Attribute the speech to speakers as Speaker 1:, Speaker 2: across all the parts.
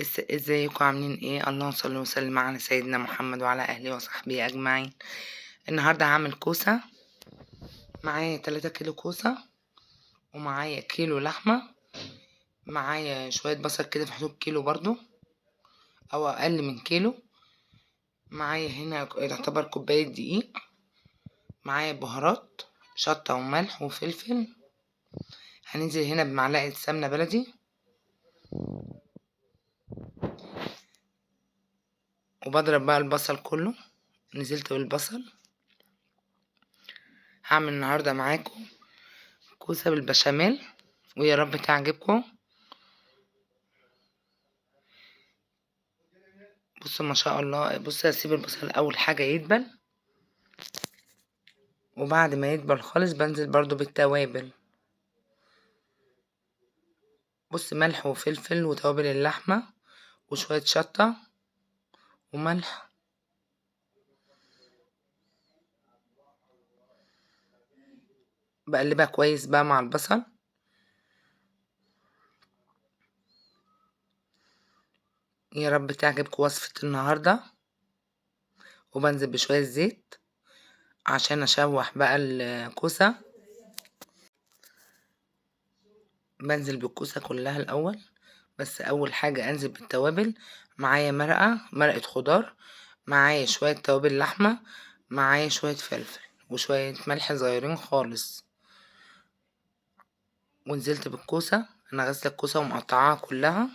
Speaker 1: ازيكم عاملين ايه؟ اللهم صل وسلم على سيدنا محمد وعلى اهله وصحبه اجمعين. النهارده هعمل كوسه. معايا 3 كيلو كوسه، ومعايا كيلو لحمه، معايا شويه بصل كده في حدود كيلو برضو او اقل من كيلو. معايا هنا يعتبر كوبايه دقيق. معايا بهارات شطه وملح وفلفل. هننزل هنا بمعلقه سمنه بلدي، وبضرب بقى البصل كله. نزلت بالبصل. هعمل النهارده معاكم كوسه بالبشاميل، ويا رب تعجبكم. بصوا ما شاء الله. بصوا هسيب البصل اول حاجه يدبل، وبعد ما يدبل خالص بنزل برضو بالتوابل. بص، ملح وفلفل وتوابل اللحمه وشويه شطه وملح. بقلبها كويس بقى مع البصل. يا رب تعجبكم وصفه النهارده. وبنزل بشويه زيت عشان اشوح بقى الكوسه. بنزل بالكوسه كلها الاول، بس اول حاجه انزل بالتوابل. معايا مرقه خضار، معايا شويه توابل لحمه، معايا شويه فلفل وشويه ملح صغيرين خالص. ونزلت بالكوسه. انا غاسله الكوسه ومقطعاها كلها.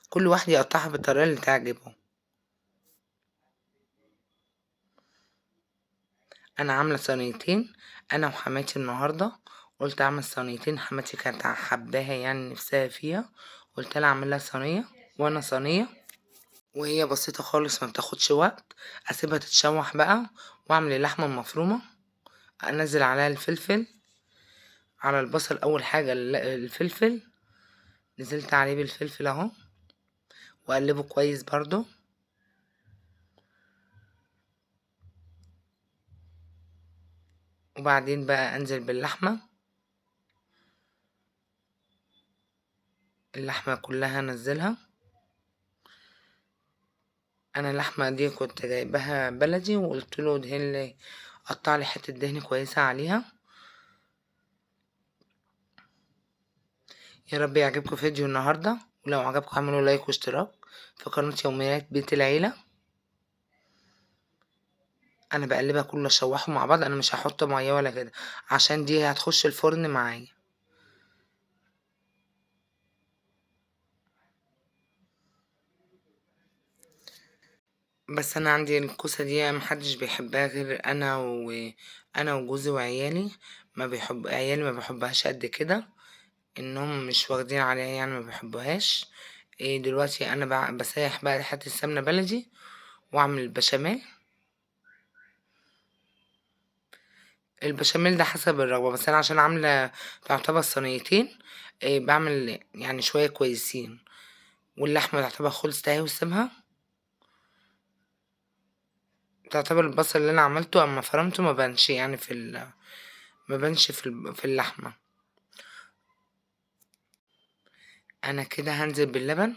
Speaker 1: كل واحد يقطعها بالطريقه اللي تعجبه. انا عامله صينيتين انا وحماتي النهارده. قلت اعمل صينيتين، حماتي كانت حباها يعني نفسها فيها. قلت لها اعمل لها صينيه وانا صينيه، وهي بسيطه خالص ما بتاخدش وقت. اسيبها تتشوح بقى، واعمل اللحمه المفرومه. انزل عليها الفلفل على البصل. اول حاجه الفلفل، نزلت عليه بالفلفل اهو، واقلبه كويس برضو. وبعدين بقى انزل باللحمه. اللحمه كلها انزلها. انا اللحمه دي كنت جايبها بلدي، وقلت له دهن لي، قطع لي حته دهن كويسه عليها. يا رب يعجبكم فيديو النهارده، ولو عجبكم اعملوا لايك واشتراك في قناه يوميات بيت العيله. انا بقلبها كله اشوحه مع بعض. انا مش هحط ميه ولا كده، عشان دي هتخش الفرن معايا. بس انا عندي الكوسه دي محدش بيحبها غير انا وجوزي وعيالي. عيالي ما بيحبهاش قد كده، انهم مش واخدين عليها يعني ما بيحبوهاش. إيه دلوقتي انا بسيح بقى حته السمنه بلدي، واعمل البشاميل. البشاميل ده حسب الرغبه، بس انا عشان عامله تعتبر صينيتين. إيه بعمل يعني شويه كويسين. واللحمه تعتبر خلصت اهي وسيبها. تعتبر البصل اللي انا عملته اما فرمته ما بانش يعني ما بانش في اللحمه. انا كده هنزل باللبن.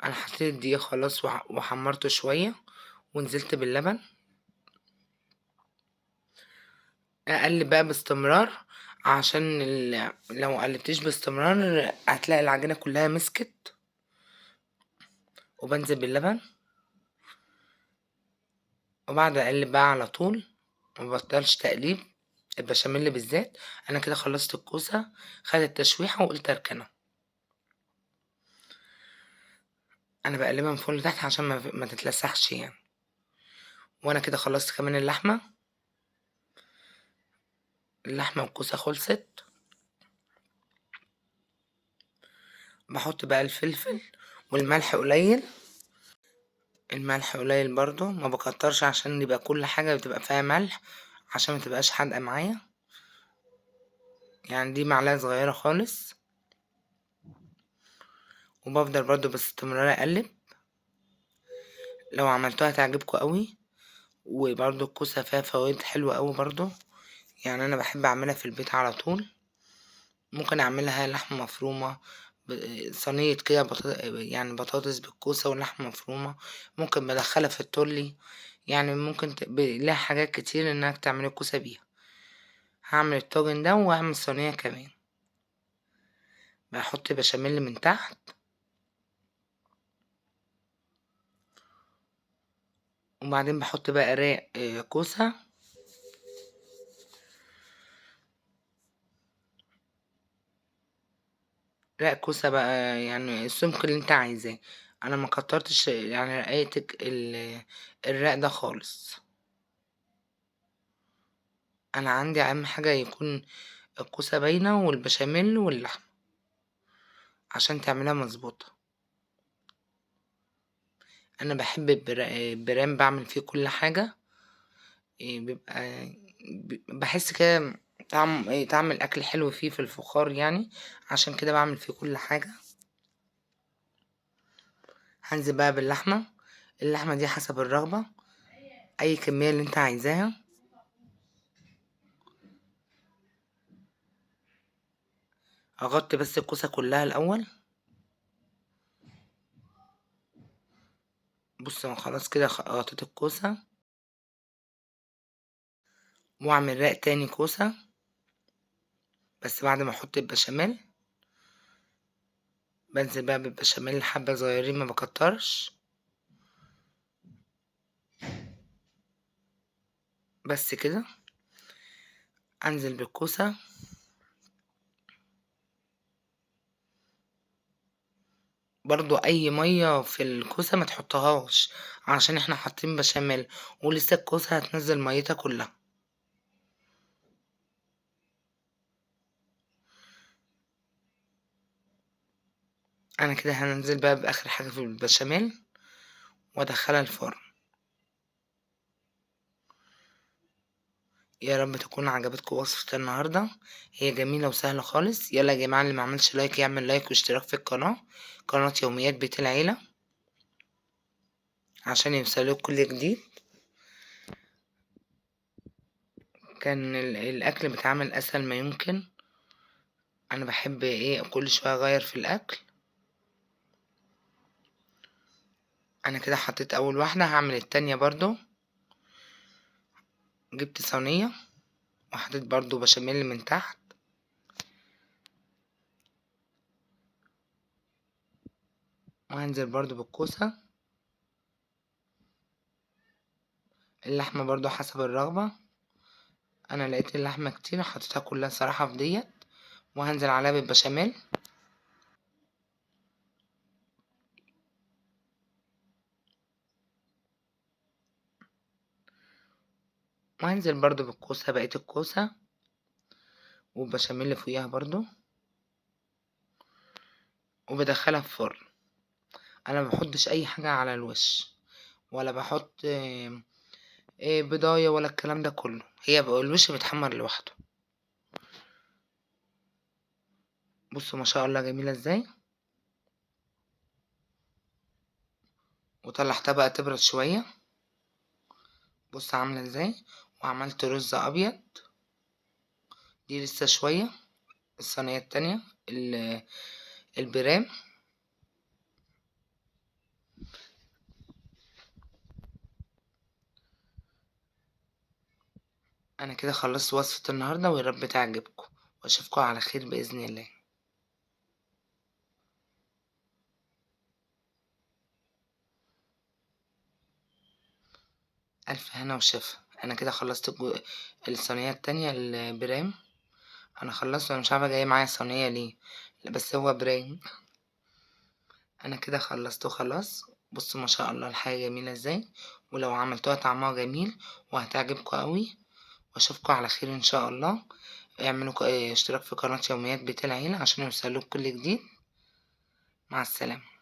Speaker 1: انا حطيت الدقيق خلاص وحمرته شويه، ونزلت باللبن. اقلب بقى باستمرار، عشان لو قلبتيش باستمرار هتلاقي العجينه كلها مسكت. وبنزل باللبن، وبعد اقلب بقى على طول، مبطلش تقليب. البشاميل بالذات. انا كده خلصت الكوسه، خدت تشويحه وقلت اركنها. انا بقلبها من فوق لتحت عشان ما تتلسعش يعني. وانا كده خلصت كمان اللحمه والكوسه خلصت. بحط بقى الفلفل والملح قليل. الملح قليل برضو، ما بكترش عشان يبقى كل حاجة بتبقى فيها ملح، عشان ما تبقاش حادقة معايا. يعني دي معلقة صغيرة خالص. وبفضل برضو باستمرار اقلب. لو عملتوها تعجبكم قوي. وبرضو الكوسة فيها فوائد حلوة قوي برضو. يعني انا بحب اعملها في البيت على طول. ممكن اعملها لحمة مفرومة، صينية كده يعني بطاطس بالكوسة واللحمة مفرومة. ممكن بدخلها في التورلي. يعني ممكن لها حاجات كتير انك تعمل الكوسة بيها. هعمل الطاجن ده وهعمل صينية كمان. بحط بشاميل من تحت، وبعدين بحط بقى رق كوسة. رق كوسة بقى يعني السمك اللي انت عايزاه. انا ما كترتش يعني رقيتك الرق ده خالص. انا عندي اهم حاجة يكون الكوسة باينة والبشاميل واللحمة عشان تعملها مظبوطة. انا بحب البرام، بعمل فيه كل حاجة. بيبقى بحس كده طعم الاكل حلو فيه في الفخار يعني. عشان كده بعمل فيه كل حاجة. هنزل بقى باللحمة. اللحمة دي حسب الرغبة، اي كمية اللي انت عايزاها. اغطي بس الكوسة كلها الاول. بص انا خلاص كده غطيت الكوسة. واعمل رق تاني كوسة بس بعد ما احط البشاميل. بنزل بقى بالبشاميل حبة صغيرين، ما بكترش. بس كده. انزل بالكوسة. برضو اي مية في الكوسة ما تحطهاش عشان احنا حاطين بشاميل، ولسه الكوسة هتنزل ميتها كلها. انا كده هننزل بقى باخر حاجة في البشاميل وادخلها الفرن. يا رب تكون عجبتكم وصفة النهاردة. هي جميلة وسهلة خالص. يلا يا جماعة، اللي ما عملش لايك يعمل لايك واشتراك في القناة، قناة يوميات بيت العيلة، عشان يوصلك كل جديد. كان الاكل بيتعمل اسهل ما يمكن. انا بحب كل شويه اغير في الاكل. انا كده حطيت اول واحده، هعمل التانية برضو. جبت صينيه وحطيت برضو بشاميل من تحت. وهنزل برضو بالكوسه. اللحمه برضو حسب الرغبه. انا لقيت اللحمه كتير حطيتها كلها صراحه في ديت. وهنزل عليها بالبشاميل. وهنزل برضو بالكوسه، بقيت الكوسه والبشاميل اللي فوقيها برضو. وبدخلها في فرن. انا ما بحطش اي حاجه على الوش، ولا بحط بضايه ولا الكلام ده كله. هي بقى الوش بيتحمر لوحده. بصوا ما شاء الله جميله ازاي. وطلعتها بقى تبرد شويه. بص عامله ازاي. وعملت رز ابيض. دي لسه شويه. الصينيه التانية البرام. انا كده خلصت وصفه النهارده، ويا رب تعجبكم. واشوفكم على خير باذن الله. الف هنا وشفا. انا كده خلصت الصينيه التانية البرام. انا خلصت. انا مش عارفه جايه معايا صينيه ليه. لا بس هو برام. انا كده خلصته خلاص. بصوا ما شاء الله الحاجه جميله ازاي. ولو عملتوها طعمها جميل وهتعجبكم قوي. واشوفكم على خير ان شاء الله. اعملوا اشتراك في قناه يوميات بيت العيله عشان يوصلوك كل جديد. مع السلامه.